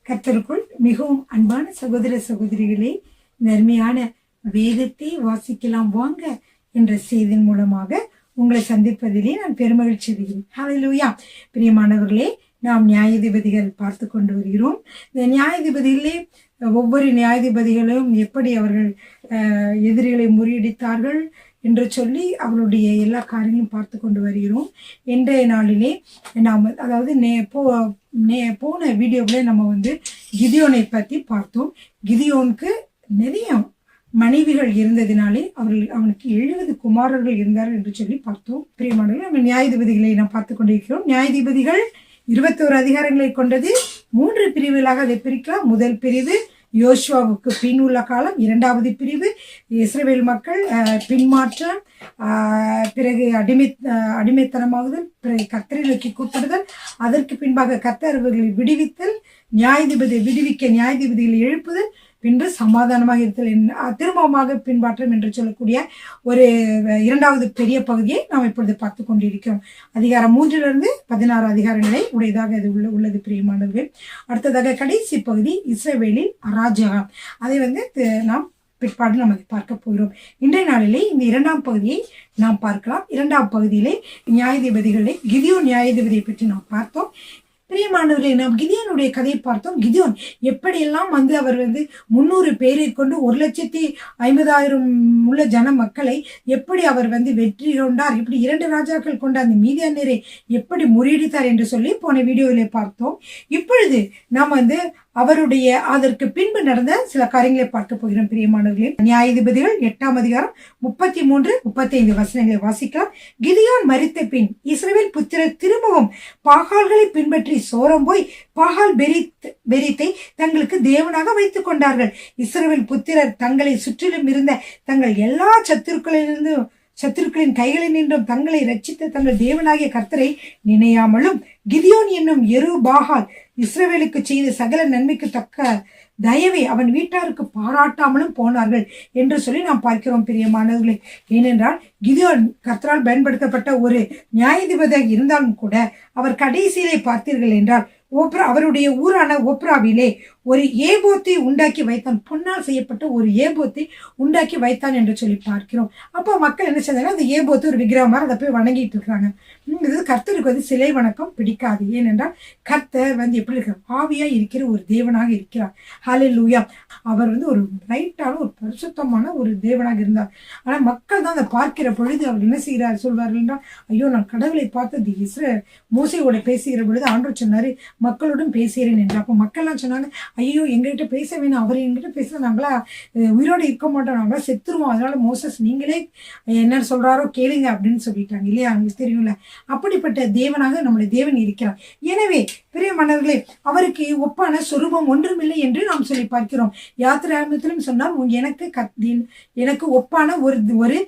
கர்த்தருக்குள் மிகவும் அன்பான சகோதர சகோதரிகளே, நன்மையான வேதத்தை வாசிக்கலாம் வாங்க என்ற செய்தியின் மூலமாக உங்களை சந்திப்பதிலே நான் பெருமகிழ்ச்சி அடைகிறேன். ஹல்லேலூயா. பிரியமானவர்களே, நாம் நியாயாதிபதிகள் பார்த்து கொண்டு வருகிறோம். இந்த நியாயாதிபதிகளே ஒவ்வொரு நியாயாதிபதிகளும் எப்படி அவர்கள் எதிரிகளை முறியடித்தார்கள் என்று சொல்லி அவருடைய எல்லா காரியங்களும் பார்த்து கொண்டு வருகிறோம். இன்றைய நாளிலே நாம் அதாவது போன வீடியோவில் நம்ம கிதியோனை பற்றி பார்த்தோம். கிதியோனுக்கு நிறைய மனைவிகள் இருந்ததினாலே அவனுக்கு 70 குமாரர்கள் இருந்தார்கள் என்று சொல்லி பார்த்தோம். பிரியமானவர்களே, நம்ம நியாயாதிபதிகளை நாம் பார்த்து கொண்டிருக்கிறோம். நியாயாதிபதிகள் 21 அதிகாரங்களை கொண்டது. 3 பிரிவுகளாக அதை பிரிக்கலாம். முதல் பிரிவு யோசுவாவுக்கு பின் உள்ள காலம், இரண்டாவது பிரிவு இஸ்ரவேல் மக்கள் பின்மாற்றம், பிறகு அடிமைத்தனமாகுதல், பிறகு கர்த்தரை நோக்கி கூப்பிடுதல், அதற்கு பின்பாக கர்த்தர் அவர்களை விடுவித்தல், விடுவிக்க நியாயாதிபதிகளை எழுப்புதல், பின்பு சமாதானமாக இருத்தல், திரும்பமாக பின்பாற்றம் என்று சொல்லக்கூடிய ஒரு இரண்டாவது பெரிய பகுதியை நாம் இப்பொழுது பார்த்து கொண்டிருக்கிறோம். அதிகாரம் 3 16 அதிகாரங்களை உடையதாக இது உள்ளது. பிரியமானவர்கள், அடுத்ததாக கடைசி பகுதி இஸ்ரவேலின் அராஜகம். அதை நாம் பிற்பாடு நம்ம பார்க்க போகிறோம். இன்றைய நாளிலே இந்த இரண்டாம் பகுதியை நாம் பார்க்கலாம். இரண்டாம் பகுதியிலே நியாயாதிபதிகளை கிதியோன் நியாயாதிபதியை பற்றி நாம் பார்த்தோம். பிரியமானவர்களே, நாம் கிதியோனுடைய கதையை பார்த்தோம். கிதியோன் எப்படியெல்லாம் அவர் 300 பேரை கொண்டு 1,50,000 உள்ள ஜன மக்களை எப்படி அவர் வெற்றி கொண்டார், இப்படி 2 ராஜாக்கள் கொண்ட அந்த மீதியானியரை எப்படி முறியடித்தார் என்று சொல்லி போன வீடியோவிலே பார்த்தோம். இப்பொழுது நாம் அவருடைய அதற்கு பின்பு நடந்த சில காரியங்களை பார்க்க போகிறோம். பிரியமானவர்களே, நியாயாதிபதிகள் 8ஆம் அதிகாரம் 33-35 வசனங்களை வாசிக்கலாம். கிதியோன் மரித்த பின் இஸ்ரவேல் புத்திரர் திரும்பவும் பாகால்களை பின்பற்றி சோரம் போய் பாகால் பெரித்தை தங்களுக்கு தேவனாக வைத்துக் கொண்டார்கள். இஸ்ரவேல் புத்திரர் தங்களை சுற்றிலும் இருந்த தங்கள் எல்லா சத்துருக்களின் கைகளில் நின்றும் தங்களை ரட்சித்த தங்கள் தேவனாகிய கர்த்தரை நினையாமலும் கிதியோன் என்னும் யெருபாகால் இஸ்ரவேலுக்கு செய்த சகல நன்மைக்கு தக்க தயவை அவன் வீட்டாருக்கு பாராட்டாமலும் போனார்கள் என்று சொல்லி நாம் பார்க்கிறோம். பிரியமானவர்களே, ஏனென்றால் கிதியோன் கர்த்தரால் பயன்படுத்தப்பட்ட ஒரு நியாயாதிபதியாக இருந்தாலும் கூட அவர் கடைசியிலே பார்த்தீர்கள் என்றால் அவருடைய ஊரான ஓப்ராவிலே ஒரு ஏபோத்தை உண்டாக்கி வைத்தான். பொன்னால் செய்யப்பட்ட ஒரு ஏபோத்தை உண்டாக்கி வைத்தான் என்று சொல்லி பார்க்கிறோம். அப்போ மக்கள் என்ன செய்தாங்க, அந்த ஏபோத்து ஒரு விக்கிரகமா அதை போய் வணங்கிட்டு இருக்கிறாங்க. இது கர்த்தருக்கு சிலை வணக்கம் பிடிக்காது. ஏனென்றால் கர்த்தர் எப்படி இருக்கிற ஆவியா இருக்கிற ஒரு தேவனாக இருக்கிறார். ஹல்லேலூயா. அவர் ஒரு ரைட்டான ஒரு பரிசுத்தமான ஒரு தேவனாக இருந்தார். ஆனா மக்கள் தான் அதை பார்க்கிற பொழுது அவர் என்ன செய்கிறார் சொல்வார்கள் என்றால், ஐயோ, நான் கடவுளை பார்த்தது மோசையோட பேசுகிற பொழுது ஆண்டவர் சொன்னாரு மக்களுடன் பேசுகிறேன் என்று. அப்போ மக்கள்லாம் சொன்னாங்க, ஐயோ, எங்ககிட்ட பேச வேணும், அவர் எங்கிட்ட பேச நாங்களா உயிரோடு இருக்க மாட்டோம், நாங்களா செத்துருவோம், அதனால மோசஸ் நீங்களே என்ன சொல்றாரோ கேளுங்க அப்படின்னு சொல்லிட்டாங்க இல்லையா. அவங்களுக்கு தெரியும்ல, அப்படிப்பட்ட தேவனாக நம்முடைய தேவன் இருக்கிறார். எனவே பிரியமானவர்களே, அவருக்கு ஒப்பான சொரூபம் ஒன்றுமில்லை என்று நாம் சொல்லி பார்க்கிறோம். யாத்திராகமத்திலும் சொன்னால், எனக்கு ஒப்பான ஒரு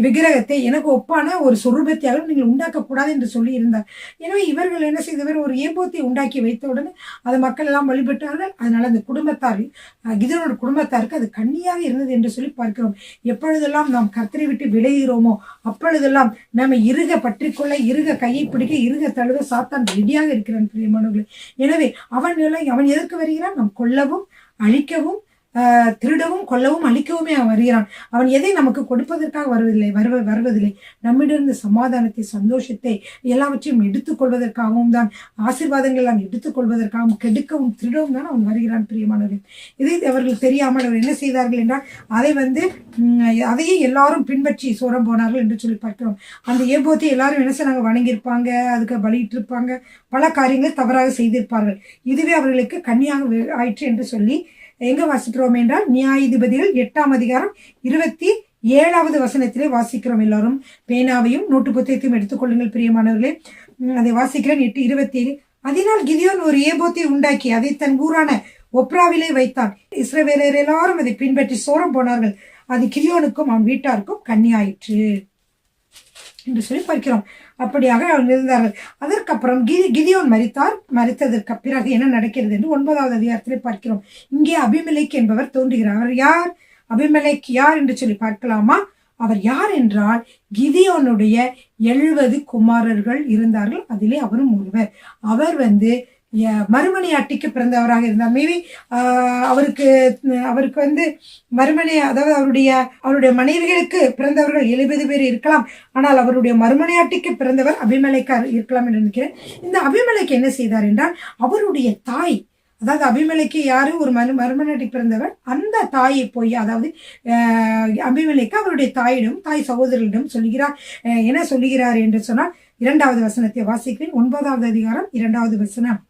விக்கிரகத்தை, எனக்கு ஒப்பான ஒரு சொரூபத்தையாக நீங்கள் உண்டாக்கக்கூடாது என்று சொல்லி இருந்தார். எனவே இவர்கள் என்ன செய்தவர், ஒரு ஏபோத்தை உண்டாக்கி வைத்தவுடனே அதை மக்கள் எல்லாம் வழிபட்டார்கள். அதனால அந்த கிதியோனோட குடும்பத்தாருக்கு அது கண்ணியாக இருந்தது என்று சொல்லி பார்க்கிறோம். எப்பொழுதெல்லாம் நாம் கர்த்தரை விட்டு விலகிறோமோ அப்பொழுதெல்லாம் நம்ம இருக பற்றிக்கொள்ள, இருக கையை பிடிக்க, இருக தழுவ சாத்தான் ரெடியாக இருக்கிறான். பிரியமானவர்களே, எனவே அவன் எதற்கு வருகிறான், நாம் கொல்லவும் அழிக்கவும் திருடவும் கொல்லவும் அழிக்கவுமே அவன் வருகிறான். அவன் எதை நமக்கு கொடுப்பதற்காக வருவதில்லை. நம்மிடமிருந்து சமாதானத்தை, சந்தோஷத்தை எல்லாவற்றையும் எடுத்துக்கொள்வதற்காகவும் தான், ஆசீர்வாதங்கள் எல்லாம் எடுத்துக்கொள்வதற்காகவும், கெடுக்கவும் திருடவும் தான் அவன் வருகிறான். பிரியமானவர்கள், இதை அவர்கள் தெரியாமல் அவர் என்ன செய்தார்கள் என்றால் அதையே எல்லாரும் பின்பற்றி சோரம் போனார்கள் என்று சொல்லி பார்க்கிறோம். அந்த ஏபோத்தை எல்லாரும் என்ன செய்ய வணங்கியிருப்பாங்க, அதுக்கு பலியிட்டு இருப்பாங்க, பல காரியங்கள் தவறாக செய்திருப்பார்கள். இதுவே அவர்களுக்கு கண்ணியாக ஆயிற்று என்று சொல்லி எங்க வாசிக்கிறோம் என்றால் நியாயாதிபதிகள் 8ஆம் அதிகாரம் 27வது வசனத்திலே வாசிக்கிறோம். எல்லாரும் பேனாவையும் நோட்டு புத்தகத்தையும் எடுத்துக்கொள்ளுங்கள். பிரியமானவர்களே, அதை வாசிக்கிறேன். 8:27. அதனால் கிதியோன் ஒரு ஏபோத்தை உண்டாக்கி அதை தன் ஊரான ஒப்ராவிலே வைத்தான். இஸ்ரவேலர் எல்லாரும் அதை பின்பற்றி சோரம் போனார்கள். அது கிதியோனுக்கும் அவன் வீட்டாருக்கும் கண்ணியாயிற்று என்று சொல்லி பார்க்கிறோம். அப்படியாக அவங்க இருந்தார்கள். அதற்கப்புறம் கிதியோன் மரித்ததற்கு பிறகு என்ன நடக்கிறது என்று 9வது அதிகாரத்திலே பார்க்கிறோம். இங்கே அபிமெலேக் என்பவர் தோன்றுகிறார். அவர் யார், அபிமெலேக் யார் என்று சொல்லி பார்க்கலாமா? அவர் யார் என்றால், கிதியோனுடைய 70 குமாரர்கள் இருந்தார்கள், அதிலே அவரும் ஒருவர். அவர் மறுமனையாட்டிக்கு பிறந்தவராக இருந்தார். மேபி அவருக்கு அவருக்கு மறுமனை, அதாவது அவருடைய மனைவிகளுக்கு பிறந்தவர்கள் 70 பேர் இருக்கலாம். ஆனால் அவருடைய மறுமனையாட்டிக்கு பிறந்தவர் அபிமெலேக்கா இருக்கலாம் என்று நினைக்கிறேன். இந்த அபிமெலேக்கு என்ன செய்தார் என்றால், அவருடைய தாய், அதாவது அபிமெலேக்கு யாரு, ஒரு மறுமனையாட்டிக்கு பிறந்தவர், அந்த தாயை போய், அதாவது அபிமெலேக்கு அவருடைய தாய் சகோதரிடம் சொல்லுகிறார். என்ன சொல்லுகிறார் என்று சொன்னால், 2வது வசனத்தை வாசிக்கிறேன். 9வது அதிகாரம் 2வது வசனம்.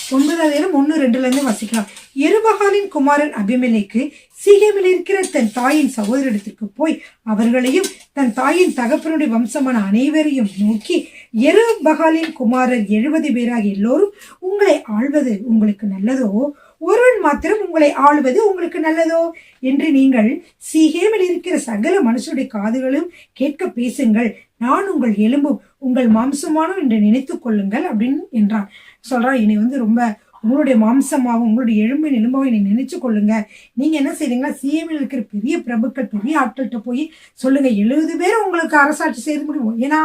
9வது அதிகாரம் 1-2 வாசிக்கலாம். யெருபகாலின் குமாரன் அபிமெலேக்கு சீகேமில் இருக்கிற தன் தாயின் சகோதரிடத்திற்கு போய் அவர்களையும் தன் தாயின் தகப்பனுடைய வம்சமான அனைவரையும் நோக்கி, யெருபகாலின் குமாரர் 70 பேராக எல்லோரும் உங்களை ஆள்வது உங்களுக்கு நல்லதோ, ஒருவன் மாத்திரம் உங்களை ஆளுவது உங்களுக்கு நல்லதோ என்று நீங்கள் சீகேமில் இருக்கிற சகல மனுஷருடைய காதுகளும் கேட்க பேசுங்கள். நான் உங்கள் எலும்பும் உங்கள் மாம்சமானோ என்று நினைத்துக் கொள்ளுங்கள் அப்படின்னு என்றான். சொல்றான், என்னை ரொம்ப உங்களுடைய மாம்சமாகவும் உங்களுடைய எலும்பின் எலும்பாகவும் என்னை நினைச்சு கொள்ளுங்க. நீங்க என்ன செய்றீங்கன்னா, சீகேமில் இருக்கிற பெரிய பிரபுக்கள், பெரிய ஆட்கள்கிட்ட போய் சொல்லுங்க, 70 பேரும் உங்களுக்கு அரசாட்சி செய்ய முடியும். ஏன்னா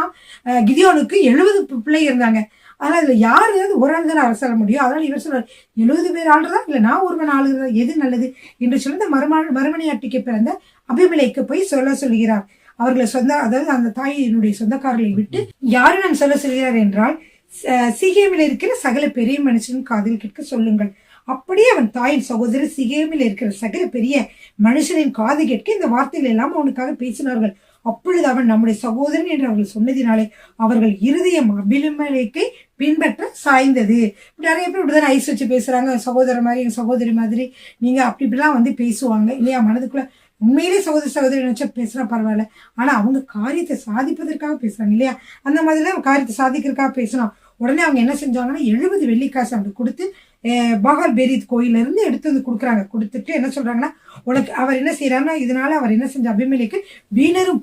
கிதியோனுக்கு 70 பிள்ளை இருந்தாங்க. ஆனால் அதில் யாராவது ஒரு ஆள் தானே அரசாள முடியும். அதனால இவர் சொல்றார், 70 பேர் ஆளுறதா இல்லை நான் ஒருவன் ஆளுகிறதா, எது நல்லது என்று சொல்லி இந்த மறுமனையாட்டிக்கு பிறந்த அபிமெலேக்கு போய் சொல்லுகிறார். அவர்களை அதாவது அந்த தாயினுடைய சொந்தக்காரர்களை விட்டு யாரு நான் சொல்லுகிறார் என்றால், சீகேமில் இருக்கிற சகல பெரிய மனுஷன் காதில் கேட்க சொல்லுங்கள். அப்படியே அவன் தாயின் சகோதரர் சீகேமில் இருக்கிற சகல பெரிய மனுஷனின் காது கேட்க இந்த வார்த்தைகள் எல்லாம் அவனுக்காக பேசினார்கள். அப்பொழுது அவன் நம்முடைய சகோதரன் என்று அவர்கள் சொன்னதினாலே அவர்கள் இருதயம் அபிமெலேக்கை பின்பற்ற சாய்ந்தது. நிறைய பேர் இப்படிதான் ஐஸ் வச்சு பேசுறாங்க, சகோதரர் மாதிரி, எங்க சகோதரி மாதிரி நீங்க இப்படிலாம் பேசுவாங்க இல்லையா. மனதுக்குள்ள உண்மையிலே சகோதரி நினைச்சா பேசுறா பரவாயில்ல, ஆனா அவங்க காரியத்தை சாதிப்பதற்காக பேசுறாங்க இல்லையா. அந்த மாதிரிலாம் காரியத்தை சாதிக்கிறதுக்காக பேசணும். உடனே அவங்க என்ன செஞ்சாங்கன்னா, 70 வெள்ளிக்காசு அவங்களுக்கு கொடுத்து பாகால் பெரீத் கோயில இருந்து எடுத்து கொடுக்குறாங்க. கொடுத்துட்டு என்ன சொல்றாங்கன்னா, உனக்கு அவர் என்ன செய்யறாருன்னா, இதனால அவர் என்ன செஞ்ச அபிமெலேக்கு வீணரும்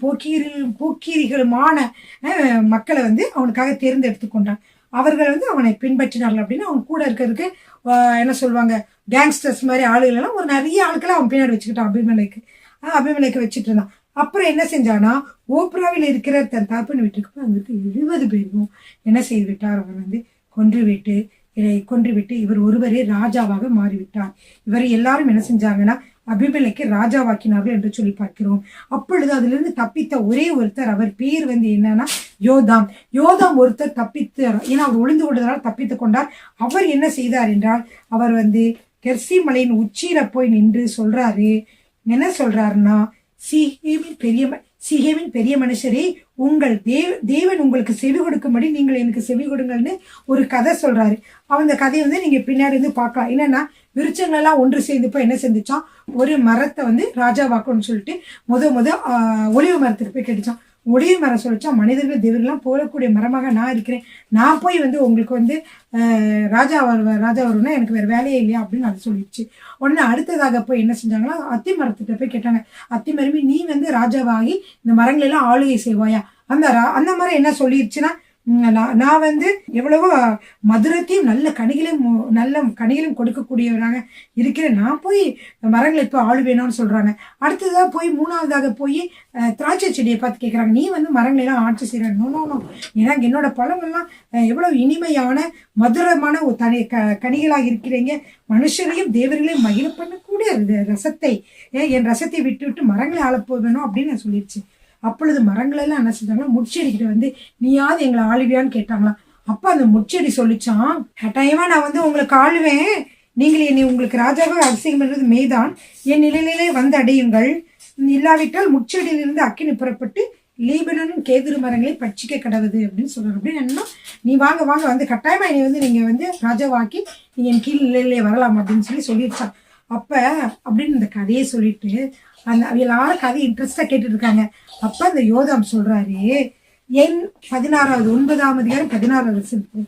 போக்கீரிகளுமான மக்களை அவனுக்காக தேர்ந்தெடுத்து கொண்டான். அவர்கள் அவனை பின்பற்றினார்கள் அப்படின்னு அவங்க கூட இருக்கிறதுக்கு என்ன சொல்லுவாங்க, கேங்ஸ்டர்ஸ் மாதிரி ஆளுகள் எல்லாம் ஒரு நிறைய ஆட்களை அவன் பின்னாடி வச்சுக்கிட்டான். அபிமெலேக்கு வச்சுட்டு இருந்தான். அப்புறம் என்ன செஞ்சானா, ஓப்ராவில் இருக்கிற தன் தகப்பன் வீட்டுக்கு வந்துட்டு 70 பேரும் என்ன செய்து விட்டார், அவர் கொன்றுவிட்டு இவர் ஒருவரே ராஜாவாக மாறிவிட்டார். இவர் எல்லாரும் என்ன செஞ்சாங்கன்னா, அபிமெலேக்கு ராஜாவாக்கினார்கள் என்று சொல்லி பார்க்கிறோம். அப்பொழுது அதிலிருந்து தப்பித்த ஒரே ஒருத்தர், அவர் பேர் என்னன்னா யோதாம் ஒருத்தர் தப்பித்து, ஏன்னா அவர் ஒளிந்து கொண்டதால் தப்பித்து கொண்டார். அவர் என்ன செய்தார் என்றால், அவர் கெர்சி மலையின் உச்சியில போய் நின்று சொல்றாரு. என்ன சொல்றாருன்னா, சீகேமின் பெரிய மனுஷரே, உங்கள் தேவன் உங்களுக்கு செவி கொடுக்கும்படி நீங்கள் எனக்கு செவி கொடுங்கள்னு ஒரு கதை சொல்றாரு. அந்த கதையை நீங்க பின்னாடி பார்க்கலாம். என்னன்னா, விருட்சங்கள் எல்லாம் ஒன்று சேர்ந்து போய் என்ன செஞ்சுச்சான், ஒரு மரத்தை ராஜாவாக்கணும்னு சொல்லிட்டு ஒலிவு மரத்துக்கு போய் கேட்டுச்சான். ஒளிவு மரம் சொல்லிச்சா, மனிதர்கள் தேவர்கள்லாம் போகக்கூடிய மரமாக நான் இருக்கிறேன், நான் போய் உங்களுக்கு ராஜா வரும்னா எனக்கு வேற வேலையே இல்லையா அப்படின்னு அது சொல்லிடுச்சு. உடனே அடுத்ததாக போய் என்ன செஞ்சாங்கன்னா, அத்தி மரத்துக்கிட்ட போய் கேட்டாங்க, அத்தி மரமே நீ ராஜாவாகி இந்த மரங்கள் எல்லாம் ஆளுகை செய்வாயா. அந்த மரம் என்ன சொல்லிடுச்சுன்னா, நான் எவ்வளவோ மதுரத்தையும் நல்ல கனிகளையும் கொடுக்கக்கூடியவராக இருக்கிறேன், நான் போய் மரங்களை இப்போ ஆளுவேணும்னு சொல்றாங்க. அடுத்ததாக போய் 3வதாக போய் திராட்சை செடியை பார்த்து கேட்குறாங்க, நீ மரங்களை எல்லாம் ஆட்சி செய்யற. நோ, ஏன்னா என்னோட பழங்கள்லாம் எவ்வளவு இனிமையான மதுரமான ஒரு கனிகளாக இருக்கிறீங்க, மனுஷரையும் தேவர்களையும் மகிழ பண்ணக்கூடிய ரசத்தை, என் ரசத்தை விட்டு மரங்களை ஆளப்போவேணும் அப்படின்னு சொல்லிடுச்சு. அப்பொழுது மரங்கள் எல்லாம் என்ன செஞ்சாங்கன்னா, முட்செடிக்கிட்ட நீயாவது எங்களை ஆளுவியான்னு கேட்டாங்களாம். அப்ப அந்த முட்செடி சொல்லிச்சான், கட்டாயமா நான் உங்களுக்கு ஆளுவேன், நீங்கள் என்னை உங்களுக்கு ராஜாவாக அபிஷேகம் பண்றது மெய்தான், என் நிலையிலே அடையுங்கள், இல்லாவிட்டால் முட்செடியிலிருந்து அக்கினி புறப்பட்டு லீபனனும் கேதுரு மரங்களை பட்சிக்க கடவுது அப்படின்னு சொல்றாரு. அப்படின்னு என்னன்னா, நீ வாங்க கட்டாயமா என்னை நீங்க ராஜாவாக்கி நீங்க என் கீழ் நிலையிலே வரலாம் அப்படின்னு சொல்லிடுச்சான். அப்ப அப்படின்னு இந்த கதையை சொல்லிட்டு எல்லாரும் கதை இன்ட்ரெஸ்டா கேட்டுட்டு இருக்காங்க. அப்ப அந்த யோதாம் சொல்றாரு, என் 9ஆம் அதிகாரம் 16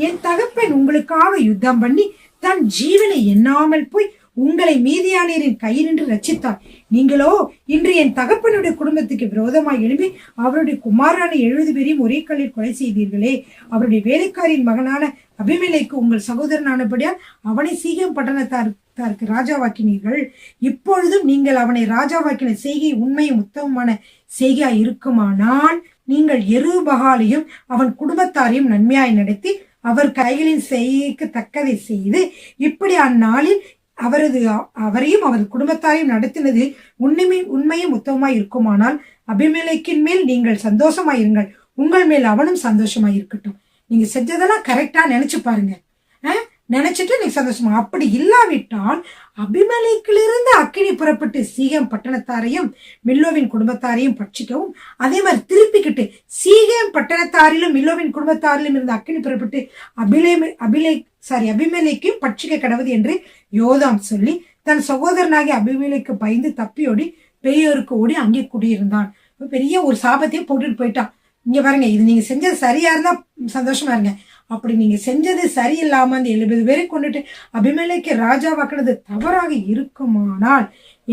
என் தகப்பன் உங்களுக்காக யுத்தம் பண்ணி தன் ஜீவனை எண்ணாமல் போய் உங்களை மீதியானியரின் கையினின்று ரட்சித்தார். நீங்களோ இன்று என் தகப்பனுடைய குடும்பத்துக்கு விரோதமாய் எழுப்பி அவருடைய குமாரான 70 பேரையும் ஒரே கல்லில் கொலை செய்தீர்களே. அவருடைய வேலைக்காரின் மகனான அபிமெலேக்கு உங்கள் சகோதரனானபடியால் அவனை சீகேம் பட்டணத்தாருக்கு ராஜாவாக்கினீர்கள். இப்பொழுதும் நீங்கள் அவனை ராஜாவாக்கின செய்கை உண்மையும் உத்தமமான செய்கையாய் இருக்குமானால் நீங்கள் யெருபகாலையும் அவன் குடும்பத்தாரையும் நன்மையாய் நடத்தி அவர் கைகளின் செய்கைக்கு தக்கதை செய்து இப்படி அந்நாளில் அவரையும் அவர் குடும்பத்தாரையும் நடத்தினது உண்மையும் உத்தமமாய் இருக்குமானால் அபிமெலேக்கின் மேல் நீங்கள் சந்தோஷமாயிருங்கள், உங்கள் மேல் அவனும் சந்தோஷமாய் இருக்கட்டும். நீங்க செஞ்சதெல்லாம் கரெக்டா நினைச்சு பாருங்க, நினைச்சிட்டு நீங்க சந்தோஷமா. அப்படி இல்லாவிட்டால் அபிமெலேக்கிலிருந்து அக்கினி புறப்பட்டு சீகேம் பட்டணத்தாரையும் மில்லோவின் குடும்பத்தாரையும் பட்சிக்கவும், அதே மாதிரி திருப்பிக்கிட்டு சீகேம் பட்டணத்தாரிலும் மில்லோவின் குடும்பத்தாரிலும் இருந்து அக்கினி புறப்பட்டு அபிமெலேக்கையும் பட்சிக்க கடவுது என்று யோதாம் சொல்லி தன் சகோதரனாகிய அபிமெலேக்கு பயந்து தப்பியோடி பெரியோருக்கு ஓடி அங்கே குடியிருந்தான். பெரிய ஒரு சாபத்தையே போட்டுட்டு போயிட்டான். இங்க பாருங்க, இது நீங்க செஞ்சது சரியா இருந்தா சந்தோஷமா இருங்க. அப்படி நீங்க செஞ்சது சரியில்லாம அந்த 70 பேரை கொண்டுட்டு அபிமெலேக்கு ராஜாவாக்குனது தவறாக இருக்குமானால்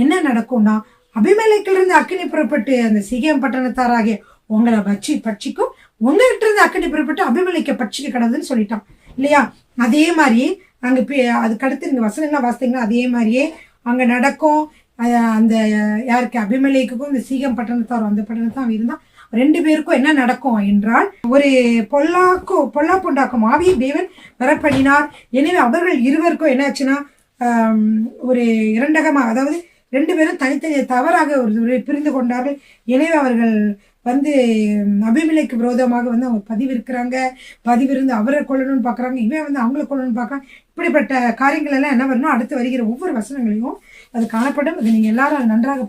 என்ன நடக்கும்னா, அபிமெலேக்கில இருந்து அக்கினி புறப்பட்டு அந்த சீகேம் பட்டணத்தாராகிய உங்களை பட்சிக்கும், உங்ககிட்ட இருந்து அக்கினி புறப்பட்டு அபிமெலேக்கை பட்சிக்க கடவுதுன்னு சொல்லிட்டான் இல்லையா? அதே மாதிரி அங்க அதுக்கடுத்து நீங்க வசனம்லாம் வாசித்தீங்கன்னா அதே மாதிரியே அங்க நடக்கும். அந்த யாருக்கு அபிமெலேக்குக்கும் இந்த சீகேம் பட்டணத்தாரும் அந்த பட்டணத்தான் இருந்தா 2 பேருக்கும் என்ன நடக்கும் என்றால், ஒரு பொல்லாப்புண்டாக்கும் ஆவியை தேவன் வரப்பண்ணினார். எனவே அவர்கள் இருவருக்கும் என்ன ஆச்சுன்னா, ஒரு இரண்டகமா, அதாவது 2 பேரும் தனித்தனி தவறாக ஒரு பிரிந்து கொண்டார்கள். எனவே அவர்கள் அபிமெலேக்கு விரோதமாக அவங்க பதிவிருந்து அவரை கொள்ளணும்னு பாக்குறாங்க, இவன் அவங்களை கொள்ளணும்னு பாக்குறாங்க. இப்படிப்பட்ட காரியங்கள் எல்லாம் என்ன வரணும், அடுத்து வருகிற ஒவ்வொரு வசனங்களையும் அது காணப்படும். அது நீங்க எல்லாரும் நன்றாக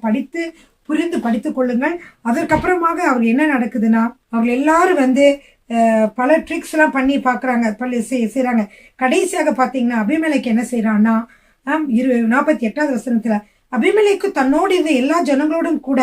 புரிந்து படித்துக் கொள்ளுங்கள். அதற்கப்புறமாக அவர் என்ன நடக்குதுன்னா, அவர்கள் எல்லாரும் பல ட்ரிக்ஸ் எல்லாம் பண்ணி பாக்குறாங்க, செய்யறாங்க. கடைசியாக பாத்தீங்கன்னா அபிமெலேக்கு என்ன செய்யறான்னா, 48வது வசனத்துல அபிமெலேக்கு தன்னோடு இருந்த எல்லா ஜனங்களோடும் கூட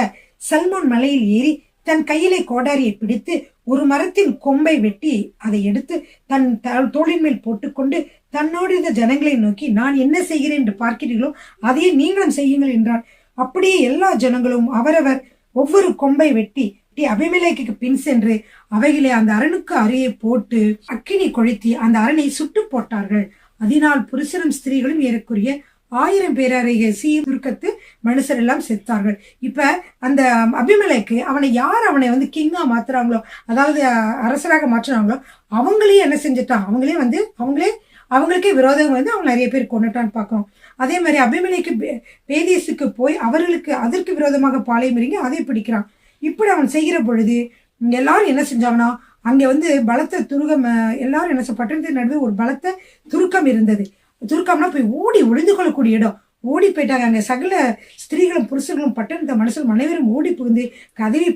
சல்மோன் மலையில் ஏறி தன் கையிலே கோடாரியை பிடித்து ஒரு மரத்தின் கொம்பை வெட்டி அதை எடுத்து தன் தோளின் மேல் போட்டுக்கொண்டு தன்னோடு இருந்த ஜனங்களை நோக்கி, நான் என்ன செய்கிறேன் என்று பார்க்கிறீர்களோ அதையே நீங்களும் செய்யுங்கள் என்றார். அப்படியே எல்லா ஜனங்களும் அவரவர் ஒவ்வொரு கொம்பை வெட்டி அபிமெலேக்கு பின் சென்று அவைகளை அந்த அரணுக்கு அருகே போட்டு அக்கினி கொளுத்தி அந்த அரணை சுட்டு போட்டார்கள். அதனால் புருஷரும் ஸ்திரீகளும் ஏறக்குரிய 1000 பேரறைய துருக்கத்து மனுஷர் எல்லாம் செத்தார்கள். இப்ப அந்த அபிமெலேக்கு அவனை கிங்கா மாத்துறாங்களோ, அதாவது அரசராக மாற்றுறாங்களோ, அவங்களே என்ன செஞ்சுட்டான், அவங்களுக்கே விரோதம் அவங்க நிறைய பேர் கொண்டுட்டான்னு பாக்கிறோம். அதே மாதிரி அபிமெலேக்கு பேதேசுக்கு போய் அதற்கு விரோதமாக பாளையம் இறங்கி அதை பிடிக்கிறான். இப்படி அவன் செய்கிற பொழுது எல்லாரும் என்ன செஞ்சாங்கன்னா, அங்க பலத்த துருக்கம், எல்லாரும் என்ன பட்டணத்தின் நடுவே ஒரு பலத்த துருக்கம் இருந்தது. துருக்கம்னா போய் ஓடி ஒளிந்து கொள்ளக்கூடிய இடம். ஓடி போயிட்டாங்க. அங்க சகல ஸ்திரீகளும் புருஷர்களும் பட்டணத்த மனுஷரும் அனைவரும் ஓடி புகுந்து கதவை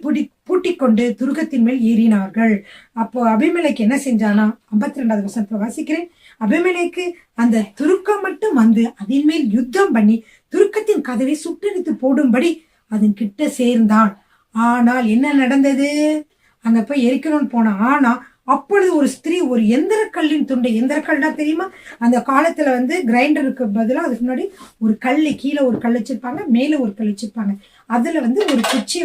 பூட்டி கொண்டு துருக்கத்தின் மேல் ஏறினார்கள். அப்போ அபிமெலேக்கு என்ன செஞ்சானா, 52வது வசனத்துல வாசிக்கிறேன். அபிமெலேக்கு அந்த துருக்கம் மட்டும் அதன் மேல் யுத்தம் பண்ணி துருக்கத்தின் கதவை சுட்டெடுத்து போடும்படி அதன் கிட்ட சேர்ந்தான். ஆனால் என்ன நடந்தது, அங்க போய் எரிக்கணும்னு போனான். ஆனா அப்பொழுது ஒரு ஸ்திரீ ஒரு எந்திரக்கல்லின் துண்டை, எந்திரக்கல்னா தெரியுமா, அந்த காலத்துல கிரைண்டருக்கு பதிலாக அதுக்கு முன்னாடி ஒரு கல், கீழே ஒரு கல் வச்சிருப்பாங்க, மேல ஒரு கல் வச்சிருப்பாங்க. அதுல ஒரு குச்சியை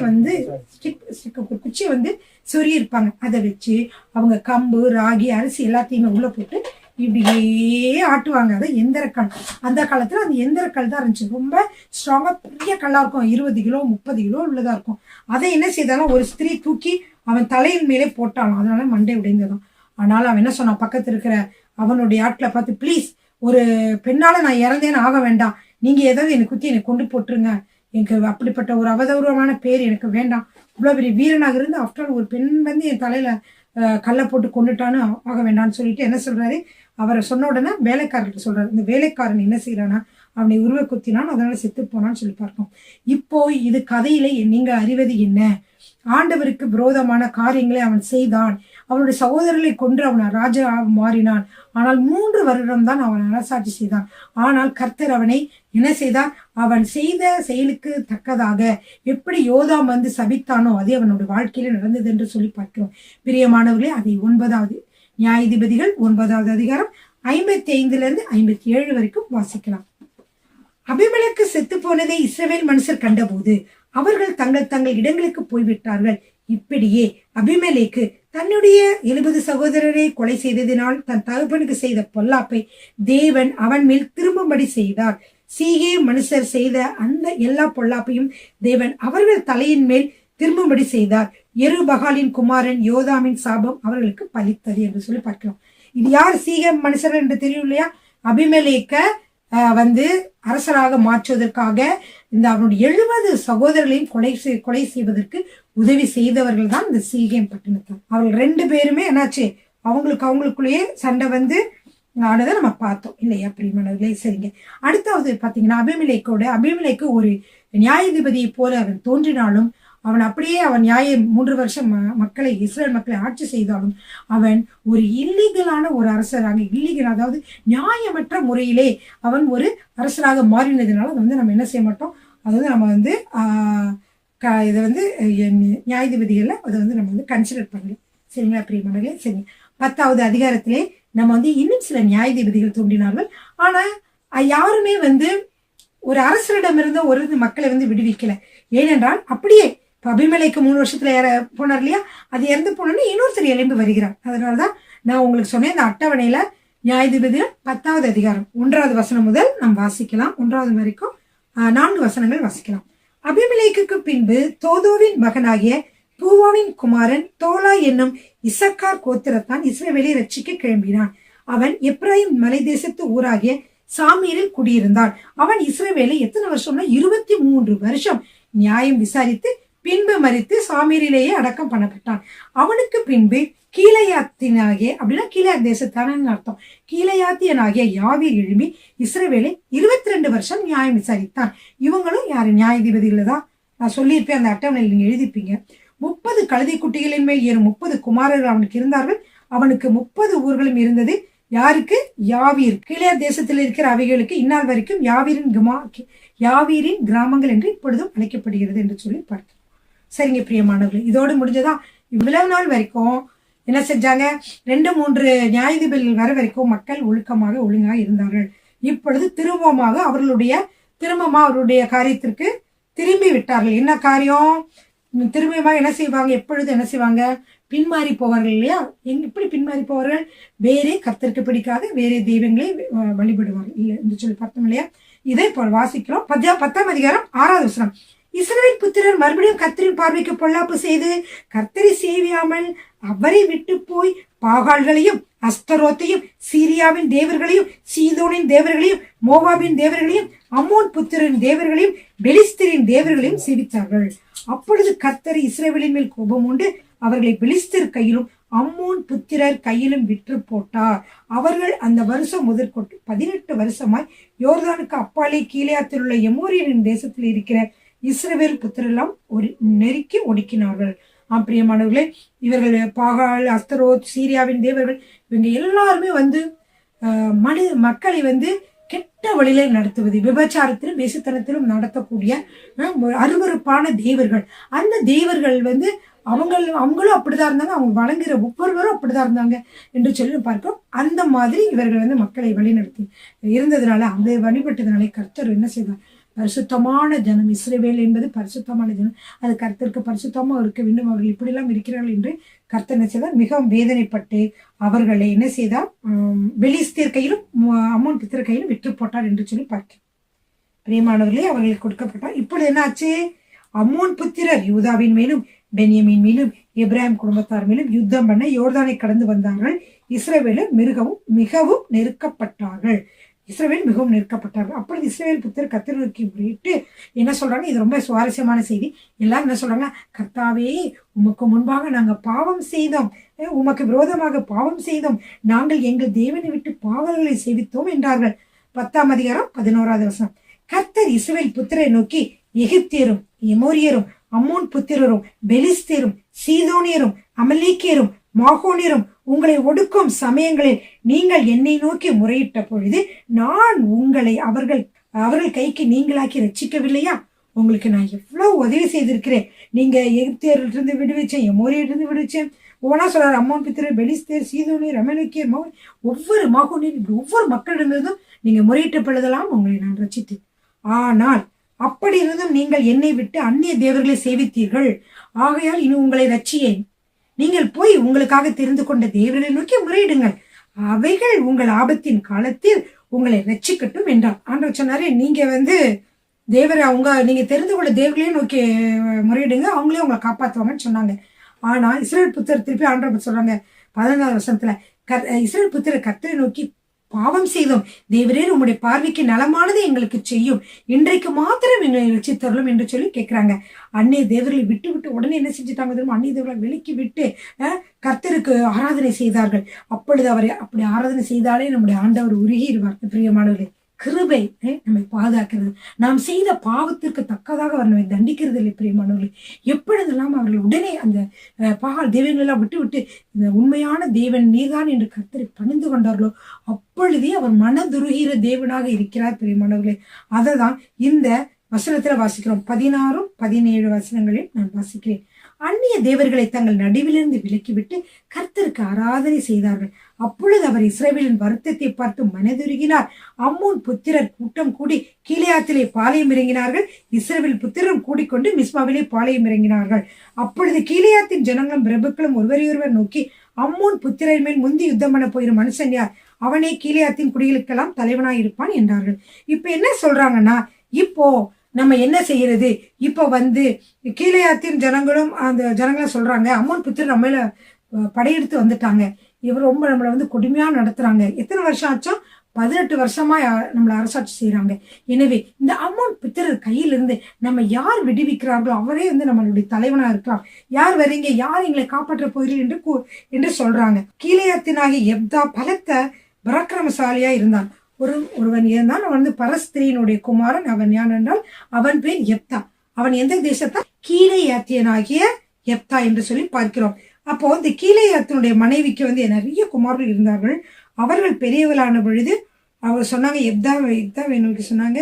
ஒரு குச்சியை சொறி இருப்பாங்க. அதை வச்சு அவங்க கம்பு, ராகி, அரிசி எல்லாத்தையுமே உள்ள போட்டு இப்படியே ஆட்டுவாங்க. அது எந்திரக்கல். அந்த காலத்துல அந்த எந்திரக்கல் தான் இருந்துச்சு. ரொம்ப ஸ்ட்ராங்கா பெரிய கல்லா இருக்கும், 20 கிலோ 30 கிலோ உள்ளதா இருக்கும். அதை என்ன செய்தாலும் ஒரு ஸ்திரீ தூக்கி அவன் தலையின் மேலே போட்டாலும், அதனால மண்டை உடைந்ததான். ஆனால் அவன் என்ன சொன்னான், பக்கத்துல இருக்கிற அவனுடைய ஆட்களை பார்த்து, ப்ளீஸ், ஒரு பெண்ணால நான் இறந்தேன்னு ஆக வேண்டாம், நீங்க ஏதாவது என்னை குத்தி என்னை கொண்டு போட்டுருங்க, எனக்கு அப்படிப்பட்ட ஒரு அவதூறமான பேர் எனக்கு வேண்டாம். இவ்வளவு பெரிய வீரனாக இருந்து ஆஃப்டர் ஒரு பெண் என் தலையில கல்லை போட்டு கொண்டுட்டான்னு ஆக வேண்டாம்னு சொல்லிட்டு என்ன சொல்றாரு, அவரை சொன்ன உடனே வேலைக்காரர்கிட்ட சொல்றாரு. இந்த வேலைக்காரன் என்ன செய்யறானா, அவனை உருவ குத்தினான், அதனால செத்து போனான்னு சொல்லி பார்ப்போம். இப்போ இது கதையில நீங்க அறிவது என்ன, ஆண்டவருக்கு விரோதமான காரியங்களை அவன் செய்தான். அவனுடைய சகோதரர்களை கொன்று அவன் ராஜா மாறினான். ஆனால் 3 வருடம் தான் அவன் அரசாட்சி செய்தான். ஆனால் கர்த்தர் அவனை என்ன செய்தார், அவன் செய்த செயலுக்கு தக்கதாக எப்படி யோதாம் சபித்தானோ அதே அவனுடைய வாழ்க்கையில நடந்தது என்று சொல்லி பார்க்கிறோம். பிரியமானவர்களே, அதை 9வது நியாயாதிபதிகள் 9வது அதிகாரம் 55 57 வரைக்கும் வாசிக்கலாம். அபிமெலேக்கு செத்து போனதை இஸ்ரவேல் மனுஷர் கண்டபோது அவர்கள் தங்கள் இடங்களுக்கு போய்விட்டார்கள். இப்படியே அபிமெலேக்கு தன்னுடைய 70 சகோதரரை கொலை செய்ததினால் தன் தகப்பனுக்கு செய்த பொல்லாப்பை தேவன் அவன் மேல் திரும்பும்படி செய்தார். சீகே மனுஷர் செய்த அந்த எல்லா பொல்லாப்பையும் தேவன் அவர்கள் தலையின் மேல் திரும்பும்படி செய்தார். யெருபகாலின் குமாரன் யோதாமின் சாபம் அவர்களுக்கு பலித்தது என்று சொல்லி பார்க்கிறோம். இது யார் சீகம் மனுஷர்கள் என்று தெரியும் இல்லையா? அபிமெலேக்க வந்து அரசராக மாற்றுவதற்காக இந்த அவனுடைய 70 சகோதரர்களையும் கொலை செய்வதற்கு உதவி செய்தவர்கள் தான் இந்த சீகேம் பட்டணத்தார். அவர்கள் 2 பேருமே என்னாச்சு, அவங்களுக்குள்ளேயே சண்டை வந்து ஆனதை நம்ம பார்த்தோம் இல்லையா பிரியமானவர்களே? சரிங்க. அடுத்தாவது பார்த்தீங்கன்னா அபிமெலேக்கு ஒரு நியாயாதிபதியை போல அவன் தோன்றினாலும் அவன் அப்படியே அவன் 3 வருஷம் இஸ்ரேல் மக்களை ஆட்சி செய்தாலும் அவன் ஒரு இல்லீகலான ஒரு அரசராக அதாவது நியாயமற்ற முறையிலே அவன் ஒரு அரசராக மாறினதுனால அதை வந்து நம்ம என்ன செய்ய மாட்டோம், அது வந்து நம்ம வந்து இதை வந்து நியாயாதிபதிகளில் அதை வந்து நம்ம வந்து கன்சிடர் பண்ணலாம். சரிங்களா பிரியமானவர்களே? சரிங்க. 10வது அதிகாரத்திலே நம்ம வந்து இன்னும் சில நியாயாதிபதிகள் தோன்றினார்கள். ஆனா யாருமே வந்து ஒரு அரசரிடமிருந்த ஒரு மக்களை வந்து விடுவிக்கல. ஏனென்றால் அப்படியே இப்போ அபிமெலேக்கு 3 வருஷத்துல போனார் இல்லையா, அது இறந்து போனோன்னு இன்னொருத்தர் எழும்பி வருகிறார். அதனாலதான் நான் உங்களுக்கு சொன்னேன், இந்த அட்டவணையில நியாயாதிபதிகள் 10வது அதிகாரம் 1வது வசனம் முதல் நாம் வாசிக்கலாம். 1வது வரைக்கும் 4 வசனங்கள் வாசிக்கலாம். அபிமெலேக்குக்கு பின்பு தோதோவின் மகனாகிய பூவாவின் குமாரன் தோலா என்னும் இசக்கார் கோத்திரத்தான் இஸ்ரவேலை ரட்சிக்க கிளம்பினான். அவன் எப்ராயிம் மலை தேசத்து ஊராகிய சாமீரில் குடியிருந்தான். அவன் இஸ்ரவேலை எத்தனை வருஷம்னா 23 வருஷம் நியாயம் விசாரித்து பின்பு மரித்து சாமீரிலேயே அடக்கம் பண்ணப்பட்டான். அவனுக்கு பின்பு கீலேயாத்தினாகிய அப்படின்னா கீலேயாத் தேசத்தான அர்த்தம், கீலேயாத்தியனாகிய யாவீர் எழும்பி இஸ்ரவேலை 22 வருஷம் நியாயம் விசாரித்தான். இவங்களும் யாரு நியாயாதிபதிகள் தான். நான் சொல்லியிருப்பேன், அந்த அட்டவணையில் நீங்க எழுதிப்பீங்க. 30 கழுதை குட்டிகளின் மேல் ஏறும் 30 குமாரர்கள் அவனுக்கு இருந்தார்கள். அவனுக்கு 30 ஊர்களும் இருந்தது. யாருக்கு? யாவீர். கீலேயாத் தேசத்தில் இருக்கிற அவைகளுக்கு இந்நாள் வரைக்கும் யாவீரின் கிராமங்கள் என்று இப்பொழுதும் அழைக்கப்படுகிறது என்று சொல்லி பார்க்கிறோம். சரிங்க பிரியமானவர்கள், இதோடு முடிஞ்சதா? இவ்வளவு நாள் வரைக்கும் என்ன செஞ்சாங்க, 2-3 நியாயாதிபதிகள் வர வரைக்கும் மக்கள் ஒழுங்காக இருந்தார்கள். இப்பொழுது அவருடைய காரியத்திற்கு திரும்பி விட்டார்கள். என்ன காரியம்? திரும்பியமாக என்ன செய்வாங்க, எப்பொழுது என்ன செய்வாங்க, பின்மாறி போவார்கள் இல்லையா? எப்படி பின்மாறி போவார்கள்? வேறே கர்த்தருக்கு பிடிக்காத வேறே தெய்வங்களை வழிபடுவார்கள் இல்லை என்று சொல்லி பார்த்தோம் இல்லையா? இதை இப்போ வாசிக்கிறோம். 10ஆம் அதிகாரம் 6வது வசனம். இஸ்ரவேல் புத்திரர் மறுபடியும் கர்த்தரின் பார்வைக்கு பொல்லாப்பு செய்து கர்த்தரை சேவியாமல் அவரை விட்டு போய் பாகால்களையும் அஸ்தரோத்தையும் சீரியாவின் தேவர்களையும் சீதோனின் தேவர்களையும் மோவாபின் தேவர்களையும் அம்மோன் புத்திரின் தேவர்களையும் பெலிஸ்தரின் தேவர்களையும் சேவித்தார்கள். அப்பொழுது கர்த்தர் இஸ்ரவேலின் மேல் கோபம் உண்டு அவர்களை பெலிஸ்தர் கையிலும் அம்மோன் புத்திரர் கையிலும் விற்று போட்டார். அவர்கள் அந்த வருஷம் முதற்கொண்டு 18 வருஷமாய் யோர்தானுக்கு அப்பாலே கீலேயாத்தில் உள்ள எமோரியரின் தேசத்தில் இருக்கிற இஸ்ரவேல் புத்திரெல்லாம் நெருக்கி ஒடுக்கினார்கள். பிரியமானவர்களே, இவர்கள் பாகால், அஸ்தரோத், சீரியாவின் தேவர்கள் இவங்க எல்லாருமே வந்து மக்களை வந்து கெட்ட வழியில நடத்துவது, விபச்சாரத்திலும் வேசித்தனத்திலும் நடத்தக்கூடிய அருவருப்பான தேவர்கள். அந்த தேவர்கள் வந்து அவங்களும் அப்படிதான் இருந்தாங்க, அவங்க வழங்குகிற ஒவ்வொருவரும் அப்படிதான் இருந்தாங்க என்று சொல்லி பார்க்கிறோம். அந்த மாதிரி இவர்கள் வந்து மக்களை வழிநடத்தி இருந்ததுனால, அந்த வழிபட்டதுனால கர்த்தர் என்ன செய்தார்? பரிசுத்தமான ஜனம், இஸ்ரவேல் என்பது பரிசுத்தமான ஜனம், அது கர்த்தருக்கு பரிசுத்தமாக இருக்க வேண்டும், அவர்கள் இப்படிலாம் இருக்கிறார்கள் என்று கர்த்தர் என்ன செய்தார்? மிகவும் வேதனைப்பட்டு அவர்களை என்ன செய்தார்? பெலிஸ்தர் கையிலும் அம்மோன் புத்திரர் கையிலும் விற்று போட்டார் என்று சொல்லி பார்க்கிறோம். பிரியமானவர்களே, அவர்களுக்கு கொடுக்கப்பட்டார். இப்பொழுது என்ன ஆச்சு? அம்மோன் புத்திரர் யூதாவின் மேலும் பென்யமீன் மேலும் எப்ராஹிம் குடும்பத்தார் மேலும் யுத்தம் பண்ண யோர்தானை கடந்து வந்தார்கள். இஸ்ரவேலர் மிகவும் நெருக்கப்பட்டார்கள். அப்பொழுது இஸ்ரவேல் புத்திரர் கர்த்தரை நோக்கி முறையிட்டு என்ன சொல்றாங்க? இது ரொம்ப சுவாரஸ்யமான செய்தி. எல்லாரும் என்ன சொல்றாங்க? கர்த்தாவே, உமக்கு முன்பாக நாங்கள் பாவம் செய்தோம், உமக்கு விரோதமாக பாவம் செய்தோம், நாங்கள் எங்கள் தேவனை விட்டு பாவங்களை சேவித்தோம் என்றார்கள். 10ஆம் அதிகாரம் 11வது வசனம். கர்த்தர் இஸ்ரவேல் புத்திரை நோக்கி, எகிப்தியரும் எமோரியரும் அம்மோன் புத்திரரும் பெலிஸ்தரும் சீதோனியரும் அமலேக்கியரும் மாகோனியரும் உங்களை ஒடுக்கும் சமயங்களில் நீங்கள் என்னை நோக்கி முறையிட்ட பொழுது நான் உங்களை அவர்கள் கைக்கு நீங்களாக்கி ரட்சிக்கவில்லையா? உங்களுக்கு நான் எவ்வளவு உதவி செய்திருக்கிறேன். நீங்க எகிப்தியரிலிருந்து விடுவிச்சேன், எமோரியரிலிருந்து விடுவிச்சேன், ஒவ்வொன்றா சொல்றாரு. அம்மோன் புத்திரர், பெலிஸ்தர், சீதோனியர், அமலேக்கியர், ஒவ்வொரு மாகோனியர், ஒவ்வொரு மக்களிடமிருந்தும் நீங்க முறையிட்ட பொழுதெல்லாம் உங்களை நான் ரட்சித்தேன். ஆனால் அப்படி இருந்தும் நீங்கள் என்னை விட்டு அந்நிய தேவர்களை சேவித்தீர்கள். ஆகையால் இனி உங்களை ரட்சியேன். நீங்கள் போய் உங்களுக்காக தெரிந்து கொண்ட தேவர்களை நோக்கி முறையிடுங்கள், அவைகள் உங்கள் ஆபத்தின் காலத்தில் உங்களை ரட்சிக்கட்டும் என்றார். ஆண்டவர் சொன்னாரு, நீங்க வந்து நீங்க தெரிந்து கொண்ட தேவர்களையும் நோக்கி முறையிடுங்க, அவங்களே உங்களை காப்பாற்றுவாங்கன்னு சொன்னாங்க. ஆனா இஸ்ரவேல் புத்திரர் திருப்பி ஆண்டவர் சொல்றாங்க 14வது வசனத்துல, இஸ்ரவேல் புத்திரர் கர்த்தரை நோக்கி பாவம் செய்தோம், தேவரே உம்முடைய பார்வைக்கு நலமானதை எங்களுக்கு செய்யும், இன்றைக்கு மாத்திரம் எங்களை ரட்சித்தருளும் என்று சொல்லி கேட்கிறாங்க. அந்நிய தேவர்களை விட்டு விட்டு உடனே என்ன செஞ்சுட்டாங்க தெரியுமா? அந்நிய தேவர்களை விலக்கி விட்டு கர்த்தருக்கு ஆராதனை செய்தார்கள். அப்பொழுது அவரை அப்படி ஆராதனை செய்தாலே நம்முடைய ஆண்டவர் உருகிடுவார். பிரியமானவர்களே, கிருபை நம்மை பாதுகாக்கிறது. நாம் செய்த பாவத்திற்கு தக்கதாக அவர் நம்மை தண்டிக்கிறது இல்லை. பிரியமானவர்களே, எப்பொழுதெல்லாம் அவர்கள் உடனே அந்த பாகால் தெய்வங்களெல்லாம் விட்டு விட்டு இந்த உண்மையான தேவன் நீதான் என்று கர்த்தரை பணிந்து கொண்டார்களோ அப்பொழுதே அவர் மனதுருகிற தேவனாக இருக்கிறார். பிரியமானவர்களே, அதை தான் இந்த வசனத்துல வாசிக்கிறோம். 16, 17 வசனங்களில் நான் வாசிக்கிறேன். அந்நிய தேவர்களை தங்கள் நடுவிலிருந்து விலக்கிவிட்டு கர்த்தருக்கு ஆராதனை செய்தார்கள். அப்பொழுது அவர் இஸ்ரவேலின் வருத்தத்தை பார்த்து மனதுருகினார். அம்மோன் புத்திரர் கூட்டம் கூடி கீலேயாத்திலே பாளையம் இறங்கினார்கள். இஸ்ரவேல் புத்திரரும் கூடிக்கொண்டு மிஸ்மாவிலே பாளையம் இறங்கினார்கள். அப்பொழுது கீலேயாத்தின் ஜனங்களும் பிரபுக்களும் ஒருவரையொருவர் நோக்கி, அம்மோன் புத்திரர் மேல் முந்தி யுத்தம் பண்ண போயிடும் மனுஷன் யார்? அவனே கீலேயாத்தின் குடிகளுக்கெல்லாம் தலைவனாய் இருப்பான் என்றார்கள். இப்ப என்ன சொல்றாங்கன்னா, இப்போ நம்ம என்ன செய்யறது? இப்போ கீலேயாத்தின் ஜனங்களும் அந்த ஜனங்களும் சொல்றாங்க, அம்மோன் புத்திரர் நம்ம மேல படையெடுத்து வந்துட்டாங்க, இவர் ரொம்ப நம்மளை கொடுமையா நடத்துறாங்க. எத்தனை வருஷம் ஆச்சோ? 18 வருஷமா நம்மளை அரசாட்சி செய்யறாங்க. எனவே இந்த அம்மோன் புத்திரர் கையிலிருந்து நம்ம யார் விடுவிக்கிறார்களோ அவரே நம்மளுடைய தலைவனா இருக்கலாம். யார் வரீங்க, யார் எங்களை காப்பாற்ற போகிறீர்கள் என்று சொல்றாங்க. கீலேயாத்தினாகிய யெப்தா பலத்த பராக்கிரமசாலியா இருந்தான். ஒருவன் இருந்தான். அவன் பரஸ்திரியினுடைய குமாரன். அவன் யான் என்றால் அவன் பேர் யெப்தா. அவன் எந்த தேசத்தா? கீலேயாத்தியனாகிய யெப்தா என்று சொல்லி பார்க்கிறோம். அப்போ இந்த கீலேயாத்தினுடைய மனைவிக்கு நிறைய குமாரர்கள் இருந்தார்கள். அவர்கள் பெரியவளான பொழுது அவர் சொன்னாங்க, யெப்தா வேணும்னு சொன்னாங்க,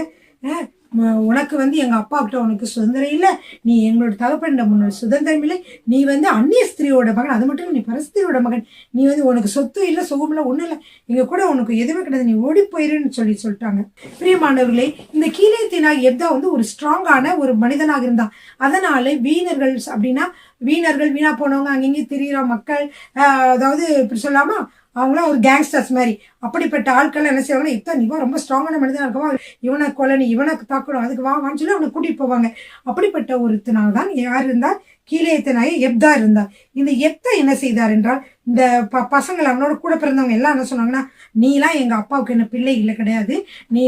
உனக்கு எங்க அப்பா கிட்ட உனக்கு சுதந்திரம் இல்லை, நீ எங்களோட தகப்பன் உன்னோட சுதந்திரம் இல்லை, நீ அந்நிய ஸ்திரியோட மகன், அது மட்டும் இல்லை நீ பரஸ்திரியோட மகன், நீ உனக்கு சொத்து இல்லை சுகம் இல்லை ஒன்றும் இல்லை, எங்க கூட உனக்கு எதுவுமே கிடையாது, நீ ஓடி போயிருன்னு சொல்லிட்டாங்க. பிரியமானவர்களே, இந்த கீலேயாத்தினாகிய யெப்தா ஒரு ஸ்ட்ராங்கான ஒரு மனிதனாக இருந்தான். அதனால வீணர்கள் அப்படின்னா வீணா போனவங்க, அங்கேயும் திரியிற மக்கள், அதாவது இப்படி சொல்லாமா அவங்களாம் ஒரு கேங்ஸ்டர்ஸ் மாதிரி, அப்படிப்பட்ட ஆட்கள் என்ன செய்வாங்கன்னா, இப்போ நீ ரொம்ப ஸ்ட்ராங்கான மனிதனாக இருக்கவா, இவனை கொலை, நீ இவனை தாக்கணும், அதுக்கு வான்னு சொல்லி அவனை கூட்டிட்டு போவாங்க. அப்படிப்பட்ட ஒருத்தனால தான் யார் இருந்தால்? கீலேயாத்தினாகிய யெப்தா இருந்தார். இந்த யெப்தா என்ன செய்தார் என்றால், இந்த பசங்களை அவனோட கூட பிறந்தவங்க எல்லாம் என்ன சொன்னாங்கன்னா, நீலாம் எங்க அப்பாவுக்கு என்ன பிள்ளை இல்லை கிடையாது, நீ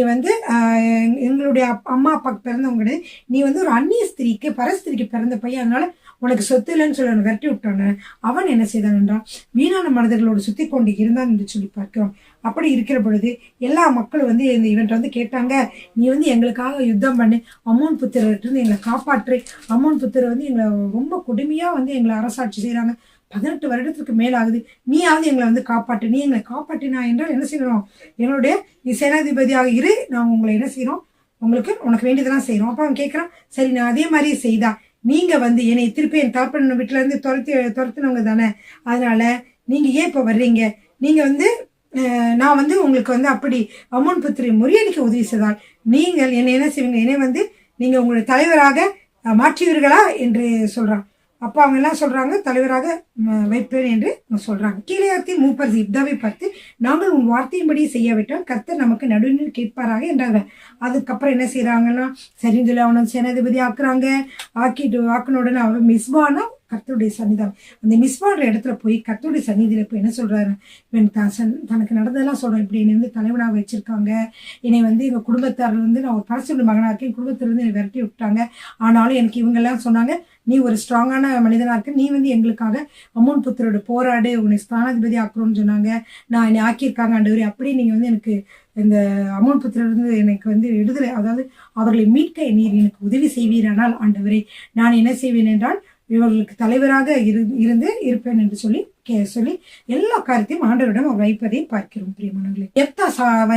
எங்களுடைய அம்மா அப்பாவுக்கு பிறந்தவங்க கிடையாது, நீ ஒரு அந்நிய ஸ்திரீக்கு பரஸ்திரிக்கு பிறந்த பையன், அதனால உனக்கு சொத்து இல்லைன்னு சொல்லி அவனை விரட்டி விட்டான. அவன் என்ன செய்தான் என்றால், வீணான மனிதர்களோடு சுத்தி கொண்டு இருந்தான் என்று சொல்லி பார்க்கிறோம். அப்படி இருக்கிற பொழுது எல்லா மக்களும் இந்த இவன்ட்ட கேட்டாங்க, நீ எங்களுக்காக யுத்தம் பண்ணு, அம்மோன் புத்திரர்கிட்ட எங்களை காப்பாற்று, அம்மோன் புத்திரர் எங்களை ரொம்ப கொடுமையா எங்களை அரசாட்சி செய்யறாங்க, 18 வருடத்துக்கு மேலாகுது, நீயாவது எங்களை காப்பாற்று, நீ எங்களை காப்பாற்றினா என்றால் என்ன செய்யணும், என்னுடைய நீ சேனாதிபதியாக இரு, நான் உங்களை என்ன செய்யறோம், உனக்கு வேண்டியதெல்லாம் செய்யறோம். அப்ப அவன் கேட்கறான், சரி நான் அதே மாதிரி செய்தா நீங்க என்னை திருப்பி என் தகப்பன் வீட்டுல இருந்து துரத்தினவங்க தானே, அதனால நீங்க ஏன் இப்ப வர்றீங்க, நீங்க நான் உங்களுக்கு அப்படி அம்மோன் புத்திரை முறியடிக்க உதவி செய்தால் நீங்கள் என்னை என்ன செய்வீங்க, என்னை நீங்க உங்களுடைய தலைவராக மாற்றுவீர்களா என்று சொல்றான். அப்போ அவங்க எல்லாம் சொல்றாங்க, தலைவராக வைப்பேன் என்று சொல்றாங்க. கீலேயாத்தின் மூப்பர் யெப்தாவை பார்த்து, நாங்கள் உன் வார்த்தையின்படி செய்யாவிட்டால் கர்த்தர் நமக்கு நடுவில் கேட்பாராக என்றாங்க. அதுக்கப்புறம் என்ன செய்யறாங்கன்னா, சரிந்துல அவனை சேனாதிபதி ஆக்கின உடனே அவன் மிஸ்பானா கர்த்தருடைய சன்னிதானம், அந்த மிஸ்பான்ற இடத்துல போய் கர்த்தருடைய சன்னிதியில போய் என்ன சொல்றாரு, இவன் தனக்கு நடந்ததெல்லாம் சொல்றேன், இப்படி என்னை தலைவனாக வச்சிருக்காங்க, என்னை எங்க குடும்பத்தாரிலிருந்து நான் ஒரு பரசுடைய மகனா இருக்கேன், குடும்பத்திலிருந்து என்னை விரட்டி விட்டாங்க, ஆனாலும் எனக்கு இவங்கெல்லாம் சொன்னாங்க, நீ ஒரு ஸ்ட்ராங்கான மனிதனா இருக்க, நீ எங்களுக்காக அம்மோன் புத்திரோட போராடு, உன்னை ஸ்தானாதிபதி ஆக்குறோம்னு சொன்னாங்க, நான் என்னை ஆக்கியிருக்காங்க ஆண்டவரே, அப்படி நீங்க எனக்கு இந்த அம்மோன் புத்திரர் எனக்கு விடுதலை, அதாவது அவர்களை மீட்க நீர் எனக்கு உதவி செய்வீரானால் ஆண்டவரே, நான் என்ன செய்வேன் என்றால் இவர்களுக்கு தலைவராக இருந்து இருப்பேன் என்று சொல்லி எல்லா காரியத்தையும் ஆண்டவரிடம் அவர் வைப்பதை பார்க்கிறோம். பிரியமானவர்களே, யெப்தா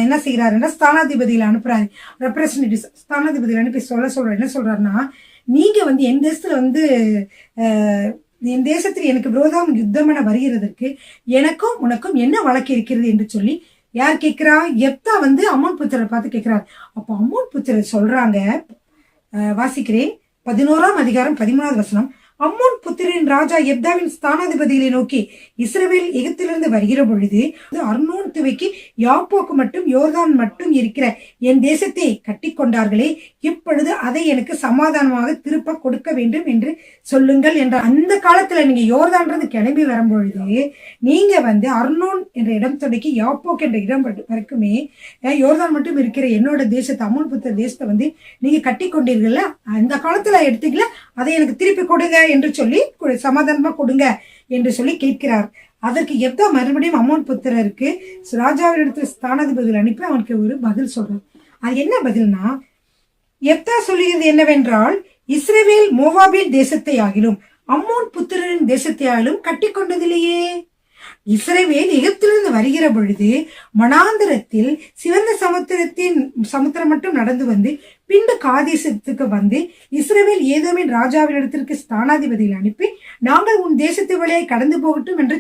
என்ன செய்யறாரு என்றால் ஸ்தானாதிபதியில அனுப்புறாரு, ரெப்ரசன்டேட்டிவ் ஸ்தானாதிபதியில அனுப்பி சொல்றாரு, என்ன சொல்றாருன்னா, நீங்க என் தேசத்துல என் தேசத்தில் எனக்கு விரோதம் யுத்தம் என வருகிறதற்கு எனக்கும் உனக்கும் என்ன வழக்கு இருக்கிறது என்று சொல்லி யார் கேட்கிறா? யெப்தா அம்மோன் புத்திரரை பார்த்து கேட்கிறார். அப்போ அம்மோன் புத்திரர் சொல்றாங்க, வாசிக்கிறேன் 11ஆம் அதிகாரம் 13வது வசனம், அம்மோன் புத்திரின் ராஜா எப்தாவின் ஸ்தானாதிபதிகளை நோக்கி, இஸ்ரவேல் எகிப்திலிருந்து வருகிற பொழுது அர்னோன் துவைக்கு யாப்போக்கு மட்டும் யோர்தான் மட்டும் இருக்கிற என் தேசத்தை கட்டி கொண்டார்களே, இப்பொழுது அதை எனக்கு சமாதானமாக திருப்ப கொடுக்க வேண்டும் என்று சொல்லுங்கள் என்ற. அந்த காலத்துல நீங்க யோர்தான்றது கிளம்பி வரும்பொழுது நீங்க அர்னோன் என்ற இடம் தொடக்கி யாப்போக் என்ற இடம் வரைக்குமே யோர்தான் மட்டும் இருக்கிற என்னோட தேசத்தை, அம்மோன் புத்திர தேசத்தை நீங்க கட்டி கொண்டீர்கள்ல, அந்த காலத்துல எடுத்துக்கல, அதை எனக்கு திருப்பி கொடுங்க என்று சொல்லி சமாதானமா கொடுங்க என்று சொல்லி கேட்கிறார். அதற்கு எப்தா மறுபடியும் அம்மோன் புத்திரருக்கு ராஜாவிடத்தில் ஸ்தானாதிபதிகள் அனுப்பி அவனுக்கு ஒரு பதில் சொல்றார். அது என்ன பதில்னா, எப்தா சொல்லுகிறது என்னவென்றால், இஸ்ரவேல் மோவாபின் தேசத்தை ஆகிலும் அம்மோன் புத்திரரின் தேசத்தை ஆகிலும் கட்டி கொண்டதிலேயே. இஸ்ரவேல் எகிப்திலிருந்து வருகிற பொழுது மனாந்தரத்தில் சிவந்த சமுத்திரம் மட்டும் நடந்து பின்பு காதேசத்துக்கு இஸ்ரவேல் ஏதோமின் ராஜாவினிடத்திற்கு ஸ்தானாதிபதியில் அனுப்பி, நாங்கள் உன் தேசத்து வழியை கடந்து போகட்டும் என்று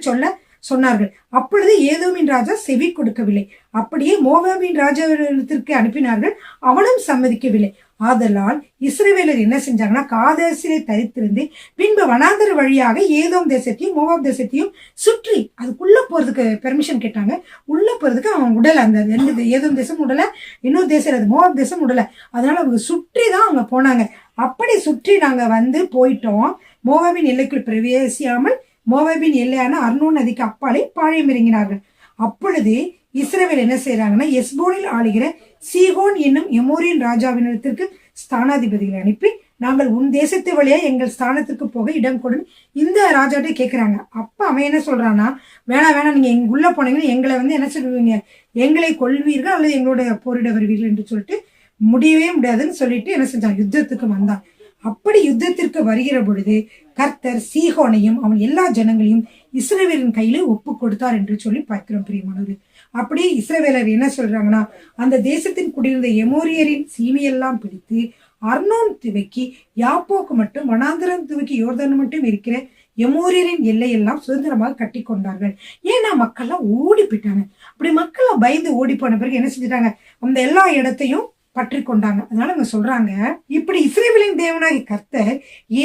சொன்னார்கள். அப்பொழுது ஏதோமின் ராஜா செவி கொடுக்கவில்லை. அப்படியே மோவாபின் ராஜாவிடத்திற்கு அனுப்பினார்கள், அவனும் சம்மதிக்கவில்லை. ஆதலால் இஸ்ரவேலர் என்ன செஞ்சாங்கன்னா, காதேசிலே தரித்திருந்து பின்பு வனாந்தர வழியாக ஏதோம் தேசத்தையும் மோவாப் தேசத்தையும் சுற்றி அதுக்குள்ள போறதுக்கு பெர்மிஷன் கேட்டாங்க. உள்ள போறதுக்கு அவன் உடல, அந்த ரெண்டு ஏதோம் தேசம் உடல, இன்னொரு தேசம் அது மோவாப் தேசம் உடல. அதனால அவங்க சுற்றி தான் அவங்க போனாங்க. அப்படி சுற்றி நாங்க போயிட்டோம். மோவாபின் எல்லைக்குள் பிரவேசியாமல் மோவாபின் எல்லையான அர்னோன் நதிக்கு அப்பாலே பாளையம் இறங்கினார்கள். அப்பொழுது இஸ்ரவேல் என்ன செய்யறாங்கன்னா, எஸ்போனில் ஆளுகிற சீகோன் என்னும் எமோரியின் ராஜாவினிடத்திற்கு ஸ்தானாதிபதிகளை அனுப்பி, நாங்கள் உன் தேசத்து வழியா எங்கள் ஸ்தானத்திற்கு போக இடம் கொடு இந்த ராஜாட்ட கேட்கிறாங்க. அப்ப அவன் என்ன சொல்றான்னா, வேணாம், நீங்க உள்ள போனீங்கன்னா எங்களை என்ன சொல்லுவீங்க, எங்களை கொள்வீர்கள் அல்லது எங்களோட போரிட வருவீர்கள் என்று சொல்லிட்டு முடியவே முடியாதுன்னு சொல்லிட்டு என்ன செஞ்சான், யுத்தத்துக்கு வந்தான். அப்படி யுத்தத்திற்கு வருகிற பொழுது கர்த்தர் சீகோனையும் அவன் எல்லா ஜனங்களையும் இஸ்ரவேலின் கையில ஒப்பு கொடுத்தார் என்று சொல்லி பார்க்கிறோம் பிரியமானவர்களே. அப்படி இஸ்ரவேலர் என்ன சொல்றாங்கன்னா, அந்த தேசத்தின் குடியிருந்த எமோரியரின் சீமையெல்லாம் பிடித்து அர்னோன் துவக்கி யாப்போக்கு மட்டும் வனாந்தரம் துவக்கி யோர்தான் மட்டும் இருக்கிற எமோரியரின் எல்லையெல்லாம் சுதந்திரமாக கட்டி கொண்டார்கள். ஏன்னா மக்கள்லாம் ஓடி போயிட்டாங்க. அப்படி மக்கள்லாம் பயந்து ஓடி போன பிறகு என்ன செஞ்சிட்டாங்க, அந்த எல்லா இடத்தையும் பற்றி கொண்டாங்க. அதனால அவங்க சொல்றாங்க, இப்படி இஸ்ரவேலின் தேவனாகிய கர்த்தர்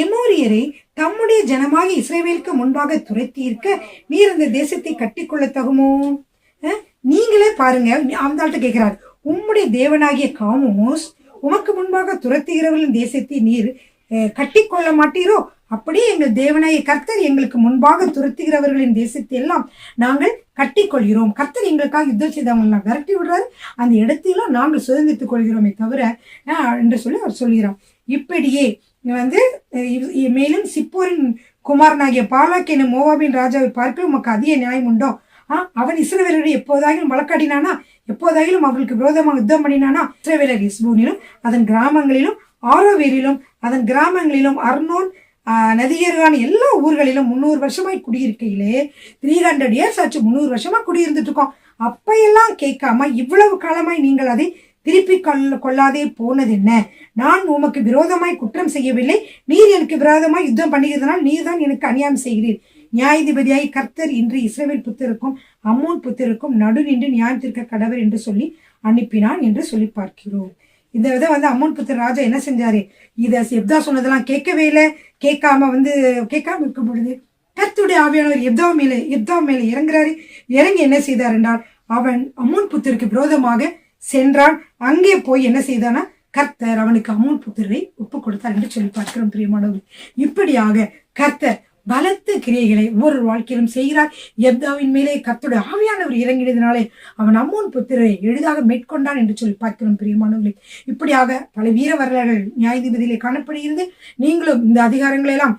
எமோரியரை தம்முடைய ஜனமாகி இஸ்ரவேலுக்கு முன்பாக துரத்தி இருக்க, நீர் அந்த தேசத்தை கட்டிக்கொள்ள தகுமோ? நீங்களே பாருங்க. அந்த ஆள்கிட்ட கேட்கிறார், உம்முடைய தேவனாகிய காமோஸ் உமக்கு முன்பாக துரத்துகிறவர்களின் தேசத்தை நீர் கட்டிக்கொள்ள மாட்டீரோ? அப்படியே எங்கள் தேவனாகிய கர்த்தர் எங்களுக்கு முன்பாக துரத்துகிறவர்களின் தேசத்தை எல்லாம் நாங்கள் கட்டிக்கொள்கிறோம். கர்த்தர் எங்களுக்காக யுத்தம் செய்தவங்க விரட்டி விடுறாரு, அந்த இடத்தையெல்லாம் நாங்கள் சுதந்திரத்துக் கொள்கிறோமே தவிர என்று சொல்லி அவர் சொல்கிறார். இப்படியே மேலும் சிப்போரின் குமாரனாகிய பாலாக் எனும் மோவாபின் ராஜாவை பார்க்க உமக்கு அதிக நியாயம் உண்டோ? அவன் இஸ்ரவேலரை எப்போதாகிலும் வழக்காடினானா, எப்போதாகிலும் அவர்களுக்கு விரோதமாக யுத்தம் பண்ணினானா? இஸ்ரவேலர் எஸ்போனிலும் அதன் கிராமங்களிலும் ஆரோவேரிலும் அதன் கிராமங்களிலும் அர்னோன் நதியருகான எல்லா ஊர்களிலும் 300 வருஷமாய் குடியிருக்கையிலே 300 years ஆச்சு. 300 வருஷமா குடியிருந்துட்டு இருக்கோம். அப்பையெல்லாம் கேட்காம இவ்வளவு காலமாய் நீங்கள் அதை திருப்பி கொள்ளாதே போனது என்ன? நான் உமக்கு விரோதமாய் குற்றம் செய்யவில்லை, நீர் எனக்கு விரோதமாய் யுத்தம் பண்ணுகிறதுனால் நீர் தான் எனக்கு அநியாயம் செய்கிறீர். நியாயாதிபதியாய் கர்த்தர் இன்று இஸ்ரவேல் புத்திருக்கும் அம்மோன் புத்திருக்கும் நடு நின்று நியாயம் தீர்க்க கடவர் என்று சொல்லி அனுப்பினான் என்று சொல்லி பார்க்கிறோம். இந்த வித அம்மோன் புத்திர ராஜா என்ன செஞ்சாரு, இதை எப்தா சொன்னதெல்லாம் கேட்கவே இல்லை. கேட்காம இருக்கும் பொழுது கர்த்தருடைய ஆவியானவர் எப்தா மேல இறங்குறாரு. இறங்கி என்ன செய்தார் என்றால், அவன் அம்மோன் புத்திற்கு விரோதமாக சென்றான். அங்கே போய் என்ன செய்தானா, கர்த்தர் அவனுக்கு அம்மோன் புத்திரை ஒப்பு கொடுத்தார் என்று சொல்லி பார்க்கிறோம் பிரியமானவர்கள். இப்படியாக கர்த்தர் பலத்த கிரியைகளை ஒவ்வொரு வாழ்க்கையிலும் செய்கிறார். எப்தாவின் மேலே கர்த்தருடைய ஆவியானவர் இறங்கினதினாலே அவன் அம்மோன் புத்திரை எளிதாக மேற்கொண்டான் என்று சொல்லி பார்க்கிறோம் பிரியமானவர்களே. இப்படியாக பல வீர வரலாறுகள் நியாயாதிபதியிலே காணப்படுகிறது. நீங்களும் இந்த அதிகாரங்களை எல்லாம்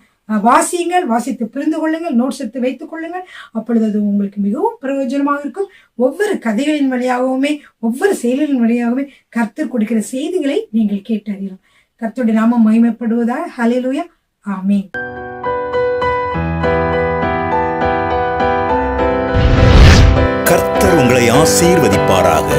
வாசியுங்கள், வாசித்து புரிந்து கொள்ளுங்கள், நோட்ஸ் எடுத்து வைத்துக் கொள்ளுங்கள். அப்பொழுது அது உங்களுக்கு மிகவும் பிரயோஜனமாக இருக்கும். ஒவ்வொரு கதைகளின் வழியாகவுமே ஒவ்வொரு செயல்களின் வழியாகவே கர்த்தர் கொடுக்கிற செய்திகளை நீங்கள் கேட்டு அறியலாம். கர்த்தருடைய நாமம் மகிமைப்படுவதாக. ஹல்லேலூயா, ஆமென். கர்த்தர் உங்களை ஆசீர்வதிப்பாராக.